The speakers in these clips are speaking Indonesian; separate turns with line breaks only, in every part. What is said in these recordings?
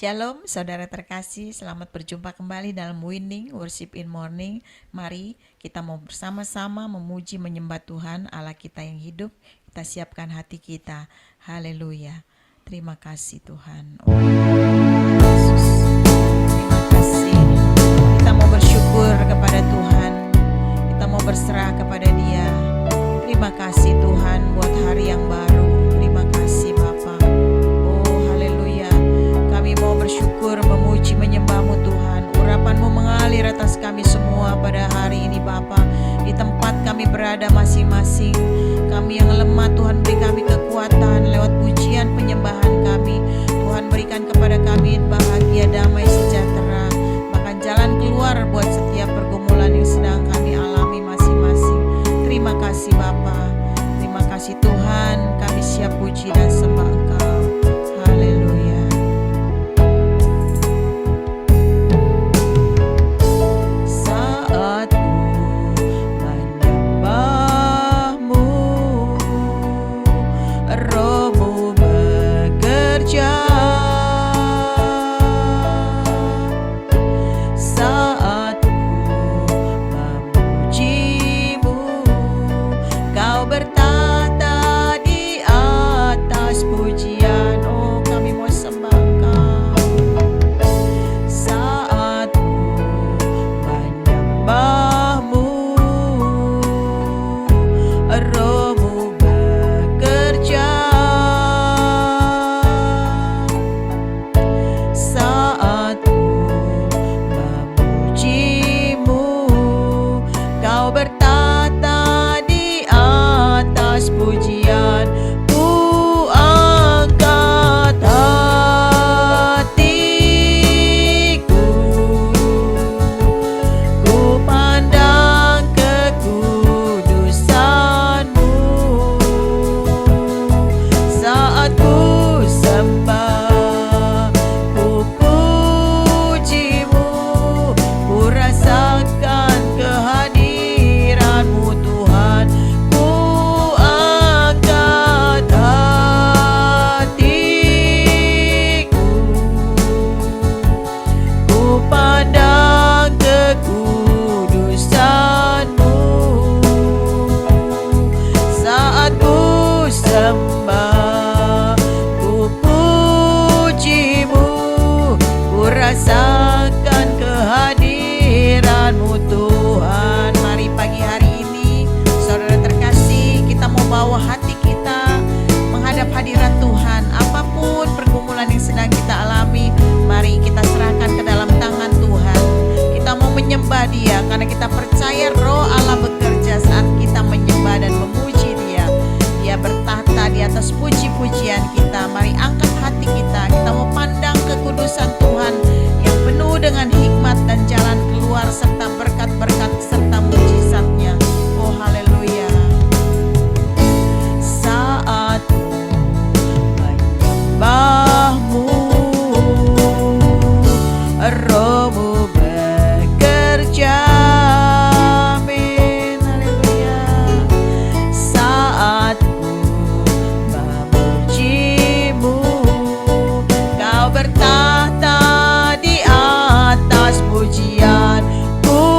Shalom saudara terkasih, selamat berjumpa kembali dalam Winning Worship in Morning. Mari kita mau bersama-sama memuji menyembah Tuhan Allah kita yang hidup. Kita siapkan hati kita. Haleluya. Terima kasih Tuhan. Oh Yesus. Terima kasih. Kita mau bersyukur kepada Tuhan. Kita mau berserah kepada Dia. Terima kasih Tuhan buat hari yang baru. Terima kasih Bapa. Kami mau bersyukur, memuji, menyembah-Mu Tuhan. Urapan-Mu mengalir atas kami semua pada hari ini Bapa. Di tempat kami berada masing-masing. Kami yang lemah Tuhan beri kami kekuatan lewat pujian penyembahan kami. Tuhan berikan kepada kami bahagia, damai, sejahtera. Bahkan jalan keluar buat setiap pergumulan yang sedang kami alami masing-masing. Terima kasih Bapa. Terima kasih Tuhan. Kami siap puji dan sembah Engkau. Haleluya. Dia karena kita percaya Roh Allah bekerja saat kita menyembah dan memuji Dia. Dia bertahta di atas puji-pujian kita. Mari angkat hati kita. Kita mau pandang kekudusan Tuhan yang penuh dengan hikmat dan jalan keluar serta berkat-berkat serta mujizatnya. Oh haleluya. Saat menyembah-Mu, Roh-Mu amin, haleluya. Saat ku memuji-Mu, Kau bertahta di atas pujian. Ku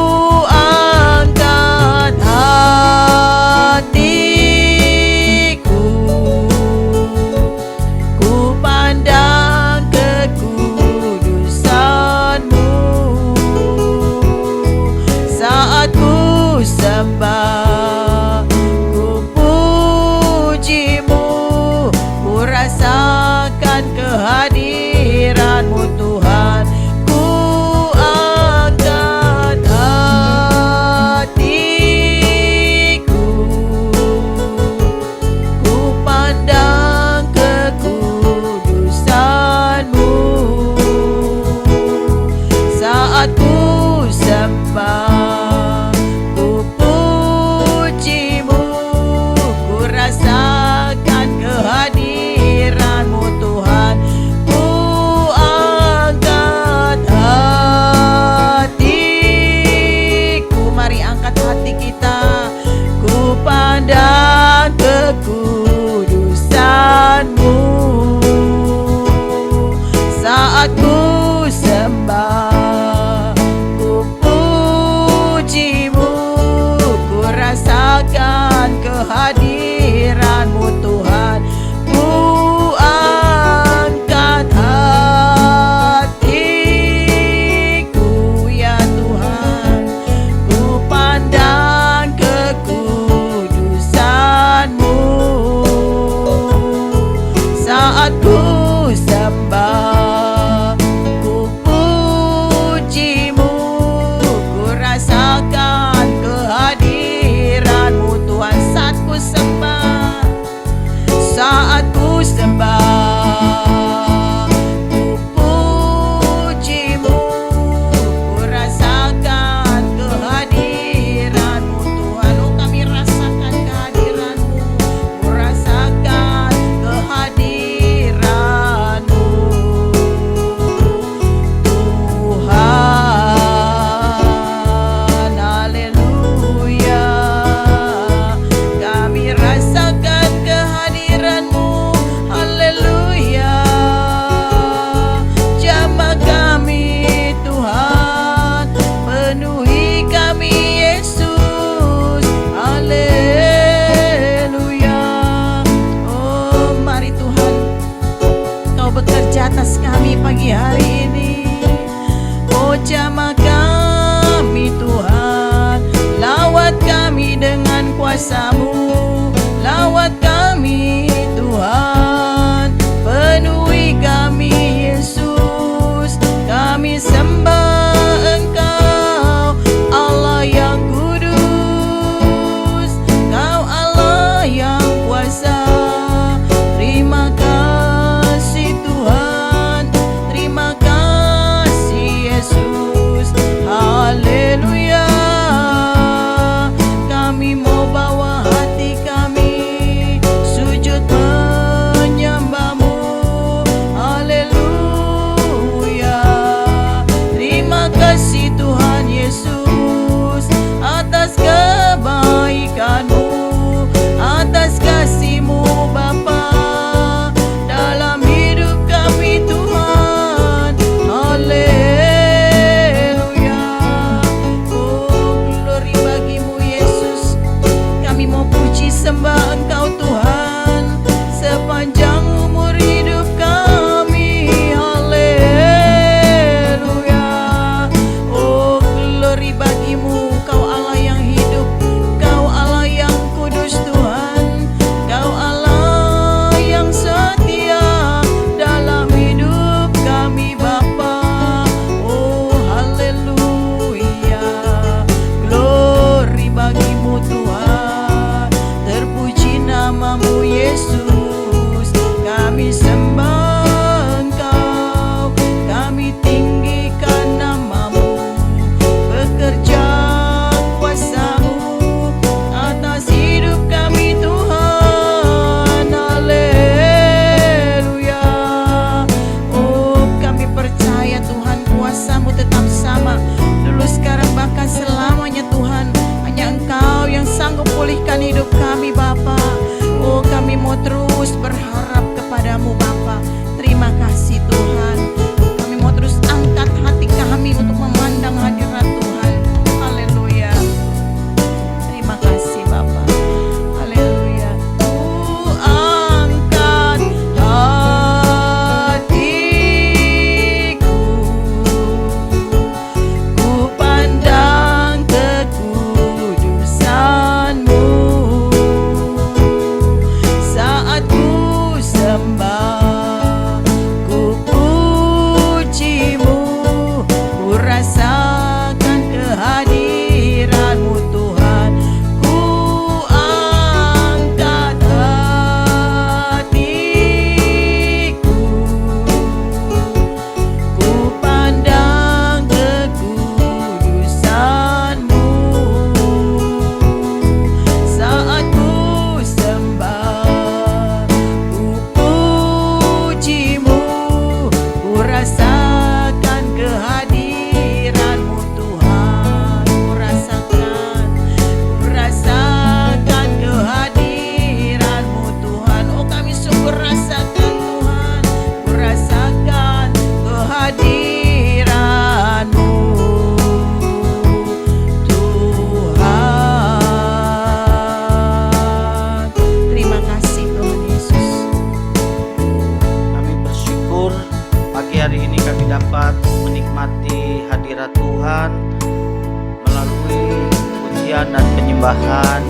melalui pujian dan penyembahan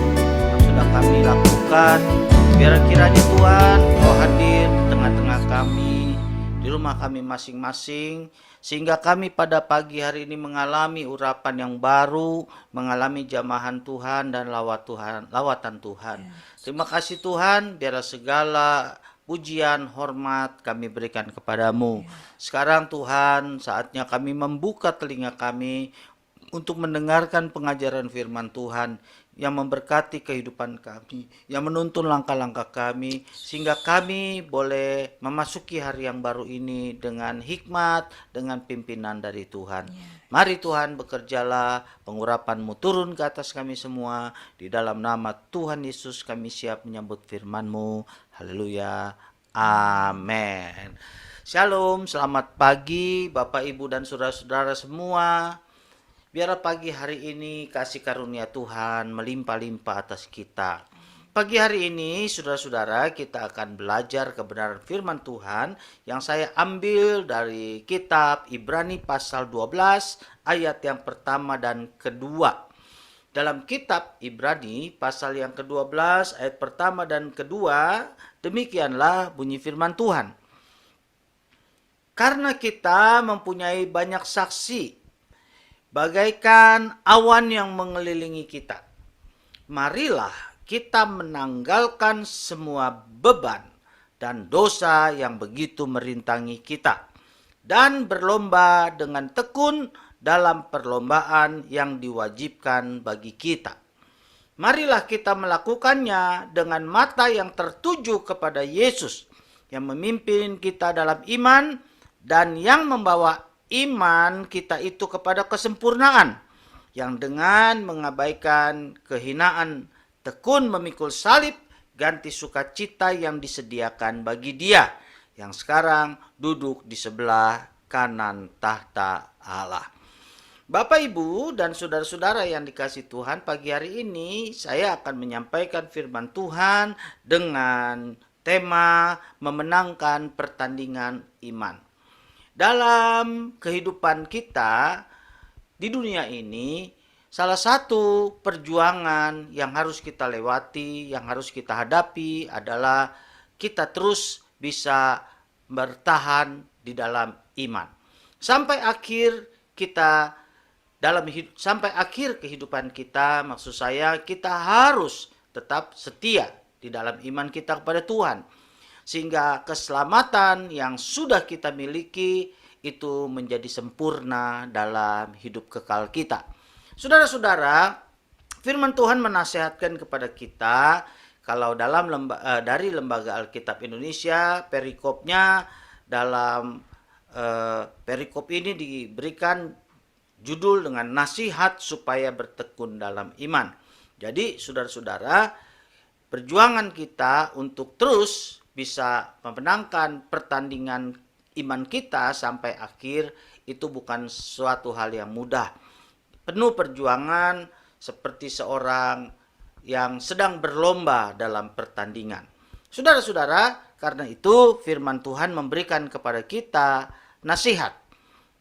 yang sudah kami lakukan. Biar kiranya Tuhan Kau hadir di tengah-tengah kami, di rumah kami masing-masing, sehingga kami pada pagi hari ini mengalami urapan yang baru, mengalami jamahan Tuhan dan lawatan Tuhan. Terima kasih Tuhan, biarlah segala pujian, hormat kami berikan kepadamu. Sekarang Tuhan, saatnya kami membuka telinga kami untuk mendengarkan pengajaran firman Tuhan yang memberkati kehidupan kami, yang menuntun langkah-langkah kami, sehingga kami boleh memasuki hari yang baru ini dengan hikmat, dengan pimpinan dari Tuhan. Mari Tuhan bekerjalah, pengurapan-Mu turun ke atas kami semua. Di dalam nama Tuhan Yesus kami siap menyambut firman-Mu. Haleluya. Amin. Shalom, selamat pagi Bapak Ibu dan saudara-saudara semua. Biarlah pagi hari ini kasih karunia Tuhan melimpah-limpah atas kita. Pagi hari ini saudara-saudara kita akan belajar kebenaran firman Tuhan yang saya ambil dari kitab Ibrani pasal 12 ayat yang pertama dan kedua. Dalam kitab Ibrani pasal yang ke-12 ayat pertama dan kedua, demikianlah bunyi firman Tuhan. Karena kita mempunyai banyak saksi bagaikan awan yang mengelilingi kita, marilah kita menanggalkan semua beban dan dosa yang begitu merintangi kita, dan berlomba dengan tekun dalam perlombaan yang diwajibkan bagi kita. Marilah kita melakukannya dengan mata yang tertuju kepada Yesus, yang memimpin kita dalam iman dan yang membawa iman kita itu kepada kesempurnaan, yang dengan mengabaikan kehinaan tekun memikul salib, ganti sukacita yang disediakan bagi Dia yang sekarang duduk di sebelah kanan tahta Allah. Bapak Ibu dan saudara-saudara yang dikasihi Tuhan, pagi hari ini saya akan menyampaikan firman Tuhan dengan tema memenangkan pertandingan iman. Dalam kehidupan kita di dunia ini, salah satu perjuangan yang harus kita lewati, yang harus kita hadapi adalah kita terus bisa bertahan di dalam iman. Sampai akhir kehidupan kita, maksud saya kita harus tetap setia di dalam iman kita kepada Tuhan. Sehingga keselamatan yang sudah kita miliki itu menjadi sempurna dalam hidup kekal kita. Saudara-saudara, firman Tuhan menasihatkan kepada kita, kalau dari Lembaga Alkitab Indonesia, perikopnya dalam perikop ini diberikan judul dengan nasihat supaya bertekun dalam iman. Jadi saudara-saudara, perjuangan kita untuk terus bisa memenangkan pertandingan iman kita sampai akhir itu bukan suatu hal yang mudah. Penuh perjuangan seperti seorang yang sedang berlomba dalam pertandingan. Saudara-saudara, karena itu firman Tuhan memberikan kepada kita nasihat.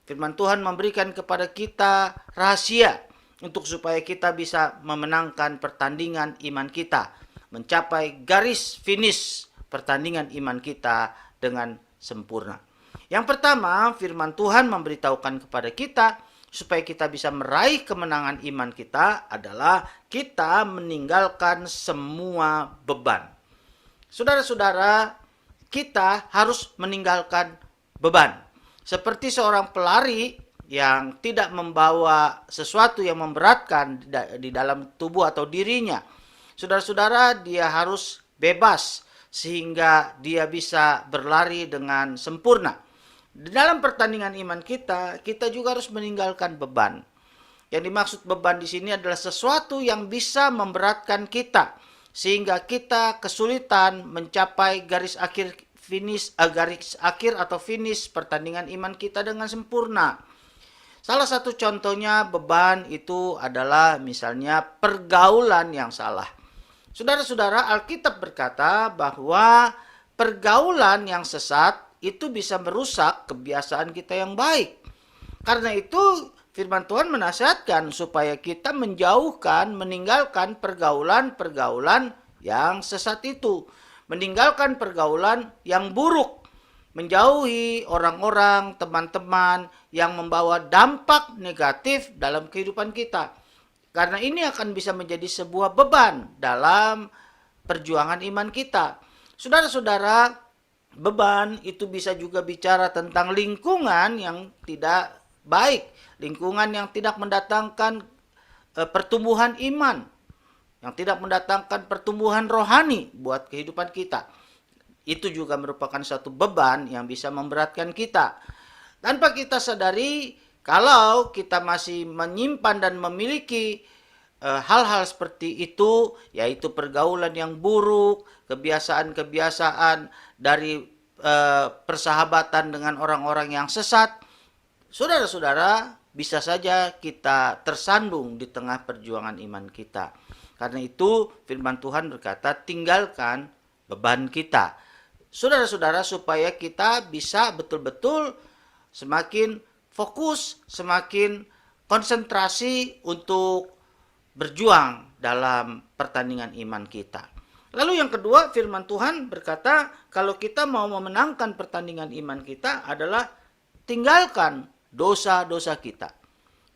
Firman Tuhan memberikan kepada kita rahasia untuk supaya kita bisa memenangkan pertandingan iman kita, mencapai garis finish pertandingan iman kita dengan sempurna. Yang pertama, firman Tuhan memberitahukan kepada kita supaya kita bisa meraih kemenangan iman kita adalah kita meninggalkan semua beban. Saudara-saudara, kita harus meninggalkan beban. Seperti seorang pelari yang tidak membawa sesuatu yang memberatkan di dalam tubuh atau dirinya. Saudara-saudara, dia harus bebas sehingga dia bisa berlari dengan sempurna. Di dalam pertandingan iman kita juga harus meninggalkan beban. Yang dimaksud beban di sini adalah sesuatu yang bisa memberatkan kita sehingga kita kesulitan mencapai garis akhir atau finish pertandingan iman kita dengan sempurna. Salah satu contohnya beban itu adalah misalnya pergaulan yang salah. Saudara-saudara, Alkitab berkata bahwa pergaulan yang sesat itu bisa merusak kebiasaan kita yang baik. Karena itu firman Tuhan menasihatkan supaya kita meninggalkan pergaulan-pergaulan yang sesat itu. Meninggalkan pergaulan yang buruk. Menjauhi orang-orang, teman-teman yang membawa dampak negatif dalam kehidupan kita. Karena ini akan bisa menjadi sebuah beban dalam perjuangan iman kita. Saudara-saudara, beban itu bisa juga bicara tentang lingkungan yang tidak baik, lingkungan yang tidak mendatangkan pertumbuhan iman, yang tidak mendatangkan pertumbuhan rohani buat kehidupan kita. Itu juga merupakan satu beban yang bisa memberatkan kita. Tanpa kita sadari, kalau kita masih menyimpan dan memiliki hal-hal seperti itu, yaitu pergaulan yang buruk, kebiasaan-kebiasaan dari persahabatan dengan orang-orang yang sesat, saudara-saudara, bisa saja kita tersandung di tengah perjuangan iman kita. Karena itu firman Tuhan berkata, tinggalkan beban kita. Saudara-saudara, supaya kita bisa betul-betul semakin fokus, semakin konsentrasi untuk berjuang dalam pertandingan iman kita. Lalu yang kedua, firman Tuhan berkata, kalau kita mau memenangkan pertandingan iman kita adalah tinggalkan dosa-dosa kita.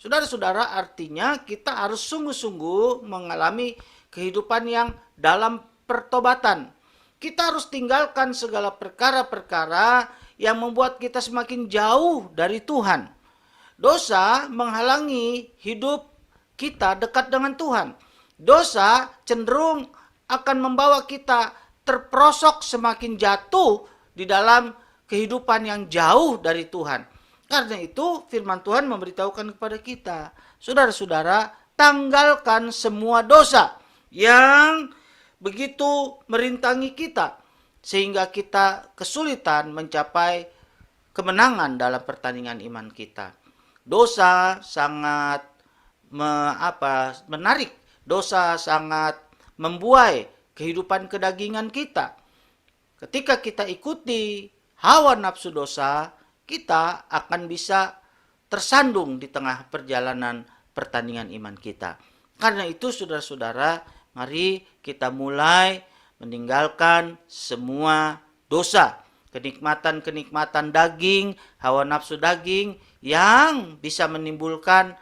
Saudara-saudara, artinya kita harus sungguh-sungguh mengalami kehidupan yang dalam pertobatan. Kita harus tinggalkan segala perkara-perkara yang membuat kita semakin jauh dari Tuhan. Dosa menghalangi hidup kita dekat dengan Tuhan. Dosa cenderung akan membawa kita terperosok semakin jatuh di dalam kehidupan yang jauh dari Tuhan. Karena itu firman Tuhan memberitahukan kepada kita, saudara-saudara, tanggalkan semua dosa yang begitu merintangi kita, sehingga kita kesulitan mencapai kemenangan dalam pertandingan iman kita. Dosa sangat menarik, dosa sangat membuai kehidupan kedagingan kita. Ketika kita ikuti hawa nafsu dosa, kita akan bisa tersandung di tengah perjalanan pertandingan iman kita. Karena itu saudara-saudara, mari kita mulai meninggalkan semua dosa, kenikmatan-kenikmatan daging, hawa nafsu daging yang bisa menimbulkan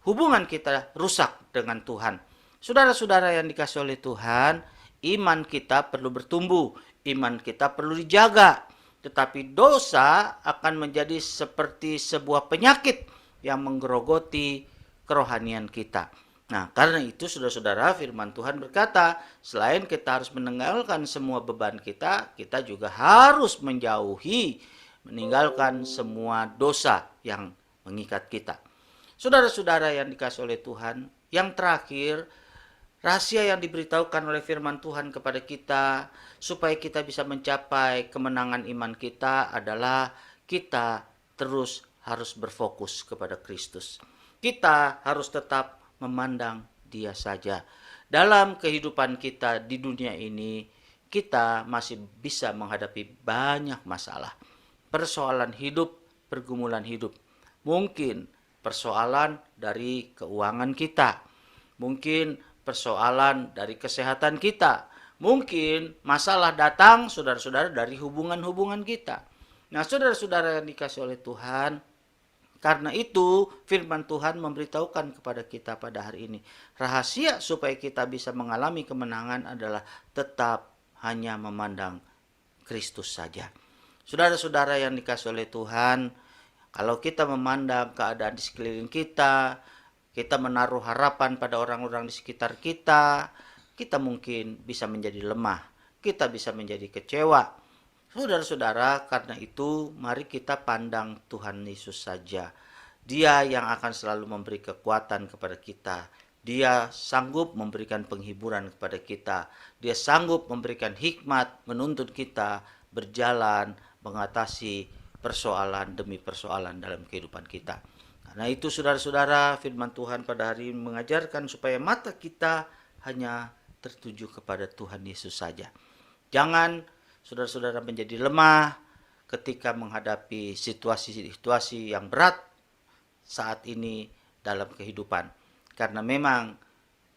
hubungan kita rusak dengan Tuhan. Saudara-saudara yang dikasihi oleh Tuhan, iman kita perlu bertumbuh, iman kita perlu dijaga. Tetapi dosa akan menjadi seperti sebuah penyakit yang menggerogoti kerohanian kita. Nah, karena itu saudara-saudara, firman Tuhan berkata, selain kita harus meninggalkan semua beban kita, kita juga harus meninggalkan semua dosa yang mengikat kita. Saudara-saudara yang dikasihi oleh Tuhan, yang terakhir, rahasia yang diberitahukan oleh firman Tuhan kepada kita supaya kita bisa mencapai kemenangan iman kita adalah kita terus harus berfokus kepada Kristus. Kita harus tetap memandang Dia saja. Dalam kehidupan kita di dunia ini, kita masih bisa menghadapi banyak masalah. Persoalan hidup, pergumulan hidup. Mungkin persoalan dari keuangan kita. Mungkin persoalan dari kesehatan kita. Mungkin masalah datang, saudara-saudara, dari hubungan-hubungan kita. Nah, saudara-saudara yang dikasihi oleh Tuhan, karena itu firman Tuhan memberitahukan kepada kita pada hari ini, rahasia supaya kita bisa mengalami kemenangan adalah tetap hanya memandang Kristus saja. Saudara-saudara yang dikasihi oleh Tuhan, kalau kita memandang keadaan di sekeliling kita menaruh harapan pada orang-orang di sekitar kita mungkin bisa menjadi lemah, kita bisa menjadi kecewa. Saudara-saudara, karena itu mari kita pandang Tuhan Yesus saja. Dia yang akan selalu memberi kekuatan kepada kita. Dia sanggup memberikan penghiburan kepada kita. Dia sanggup memberikan hikmat menuntun kita berjalan mengatasi persoalan demi persoalan dalam kehidupan kita. Karena itu saudara-saudara, firman Tuhan pada hari ini mengajarkan supaya mata kita hanya tertuju kepada Tuhan Yesus saja. Jangan saudara-saudara menjadi lemah ketika menghadapi situasi-situasi yang berat. saat ini dalam kehidupan. Karena memang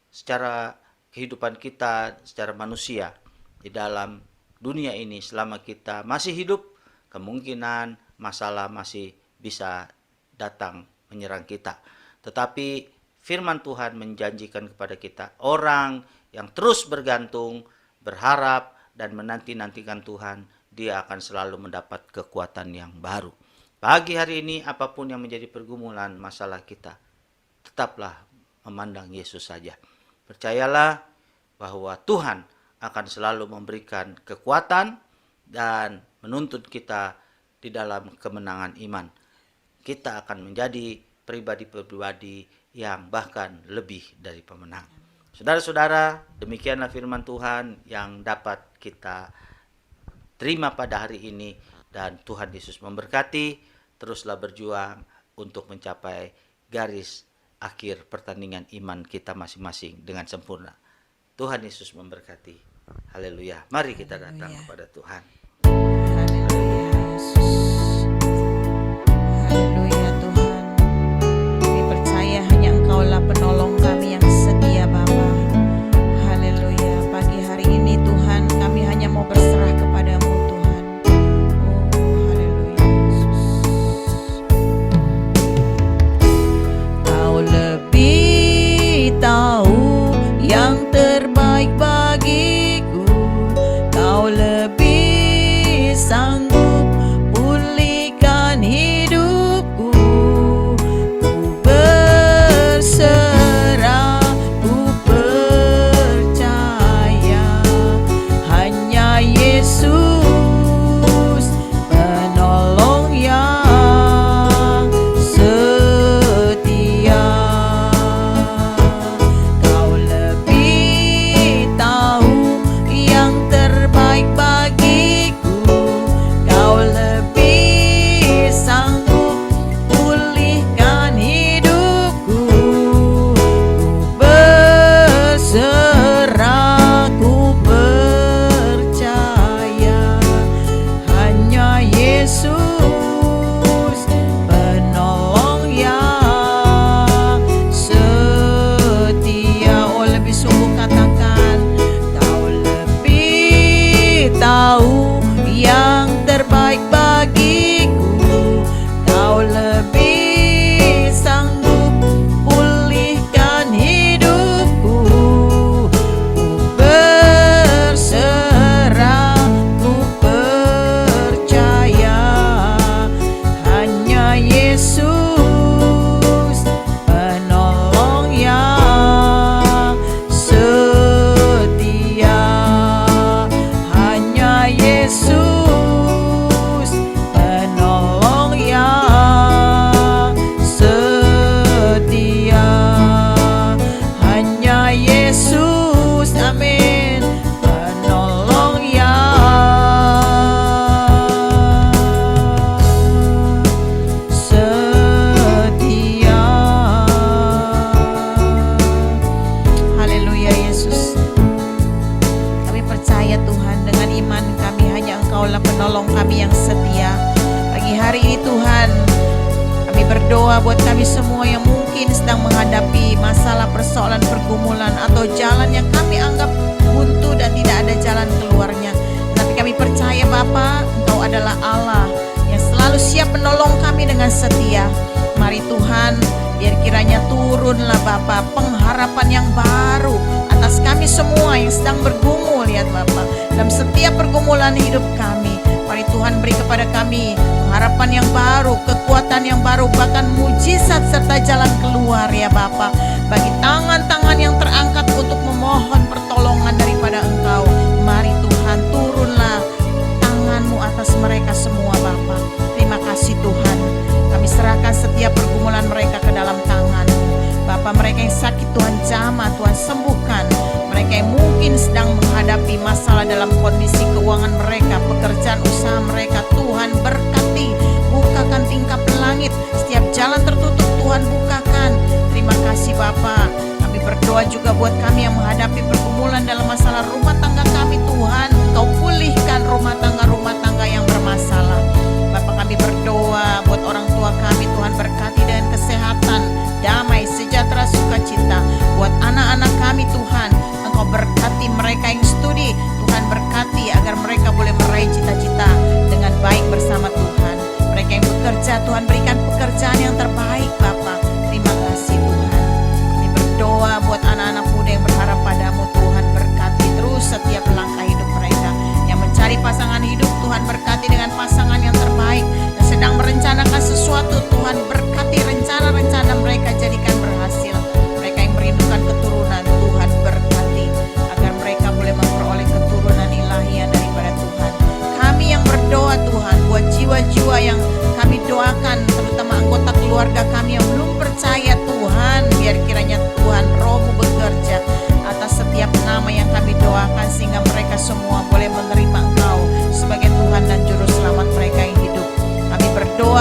secara kehidupan kita, secara manusia, di dalam dunia ini selama kita masih hidup, kemungkinan masalah masih bisa datang menyerang kita. Tetapi firman Tuhan menjanjikan kepada kita, orang yang terus bergantung, berharap, dan menanti-nantikan Tuhan, dia akan selalu mendapat kekuatan yang baru. Pagi hari ini, apapun yang menjadi pergumulan masalah kita, tetaplah memandang Yesus saja. Percayalah bahwa Tuhan akan selalu memberikan kekuatan dan menuntun kita di dalam kemenangan iman. Kita akan menjadi pribadi-pribadi yang bahkan lebih dari pemenang. Saudara-saudara, demikianlah firman Tuhan yang dapat kita terima pada hari ini, dan Tuhan Yesus memberkati. Teruslah berjuang untuk mencapai garis akhir pertandingan iman kita masing-masing dengan sempurna. Tuhan Yesus memberkati. Haleluya. Mari kita datang kepada Tuhan.
Haleluya Yesus. Haleluya Tuhan. Kami percaya hanya Engkaulah penolong kami yang setia Bapa. Haleluya. Pagi hari ini Tuhan, kami hanya mau berserah kepadamu Tuhan. Oh haleluya Yesus. Kau lebih tahu yang terbaik bagiku. Kau lebih sanggup pulihkan hidupku. Ku berserah, ku percaya hanya Yesus penolong yang setia. Kau lebih tahu yang terbaik bagiku. Kau lebih sanggup pulihkan hidupku. Ku berserah, ku percaya hanya Yesus penolong yang setia. Oh lebih sungguh katakan, kau lebih tahu yang terbaik bagiku. Kau lebih sanggup pulihkan hidupku. Ku berserah, ku percaya hanya Yesus penolong yang setia. Hanya Yesus penolong yang setia. Hanya Yesus, amin, penolong yang setia. Haleluya Yesus. Kami percaya Tuhan, dengan iman kami hanya Engkaulah penolong kami yang setia. Pagi hari ini Tuhan, kami berdoa buat kami semua yang mungkin sedang menghadapi masalah, persoalan, pergumulan, atau jalan yang kami anggap buntu dan tidak ada jalan keluarnya. Tapi kami percaya Bapa, Engkau adalah Allah yang selalu siap menolong kami dengan setia. Mari Tuhan, biar kiranya turunlah Bapa pengharapan yang baru atas kami semua yang sedang bergumul ya Bapa, dalam setiap pergumulan hidup kami. Mari Tuhan beri kepada kami pengharapan yang baru, kekuatan yang baru, bahkan mujizat serta jalan keluar ya Bapa, bagi tangan-tangan yang terangkat untuk memohon pertolongan daripada Engkau. Mari Tuhan, turunlah tangan-Mu atas mereka semua Bapa. Terima kasih Tuhan, kami serahkan setiap pergumulan mereka ke dalam tangan-Mu Bapa. Mereka yang sakit Tuhan jamah, Tuhan sembuhkan. Mereka yang mungkin sedang menghadapi masalah dalam kondisi keuangan mereka, pekerjaan usaha mereka, Tuhan berkati, bukakan tingkap langit, setiap jalan tertutup Tuhan bukakan. Terima kasih Bapa. Kami berdoa juga buat kami yang menghadapi pergumulan dalam masalah rumah tangga kami Tuhan, Engkau pulihkan rumah tangga yang bermasalah. Bapa, kami berdoa buat orang tua kami Tuhan, berkati dengan kesehatan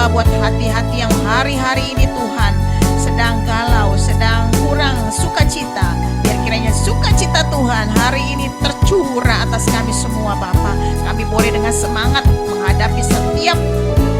berdoa buat hati-hati yang hari-hari ini Tuhan sedang galau, sedang kurang sukacita. Biar kiranya sukacita Tuhan hari ini tercurah atas kami semua Bapa. Kami boleh dengan semangat menghadapi setiap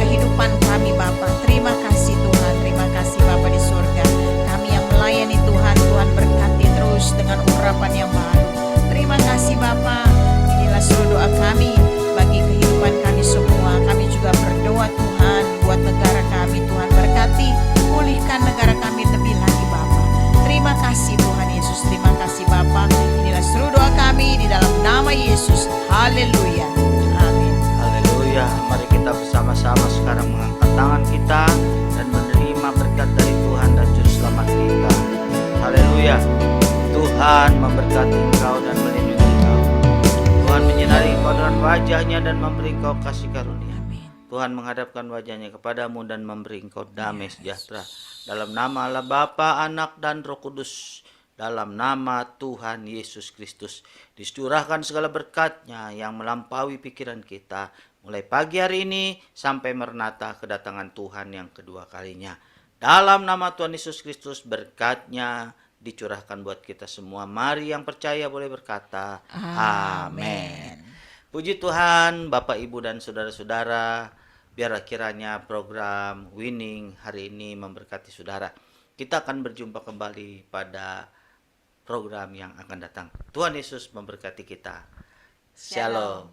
kehidupan kami Bapa. Terima kasih Tuhan, terima kasih Bapa di surga. Kami yang melayani Tuhan, Tuhan berkati terus dengan urapan yang baru. Terima kasih Bapa. Inilah seluruh doa kami bagi kehidupan kami semua. Kami juga berdoa Tuhan buat negara kami. Tuhan berkati, pulihkan negara kami lebih lagi Bapa. Terima kasih Tuhan Yesus, terima kasih Bapa. Inilah seluruh doa kami di dalam nama Yesus. Haleluya. Amin.
Haleluya. Mari kita bersama-sama sekarang mengangkat tangan kita dan menerima berkat dari Tuhan dan Juru Selamat kita. Haleluya. Tuhan memberkati engkau dan melindungi engkau. Tuhan menyinari engkau dengan wajahnya dan memberi engkau kasih karunia. Tuhan menghadapkan wajahnya kepadamu dan memberi engkau damai sejahtera. Dalam nama Allah Bapa, Anak dan Roh Kudus. Dalam nama Tuhan Yesus Kristus. Discurahkan segala berkat-Nya yang melampaui pikiran kita. Mulai pagi hari ini sampai merenata kedatangan Tuhan yang kedua kalinya. Dalam nama Tuhan Yesus Kristus berkat-Nya dicurahkan buat kita semua. Mari yang percaya boleh berkata amin. Puji Tuhan, Bapak, Ibu, dan saudara-saudara. Biarlah kiranya program Winning hari ini memberkati saudara. Kita akan berjumpa kembali pada program yang akan datang. Tuhan Yesus memberkati kita. Shalom.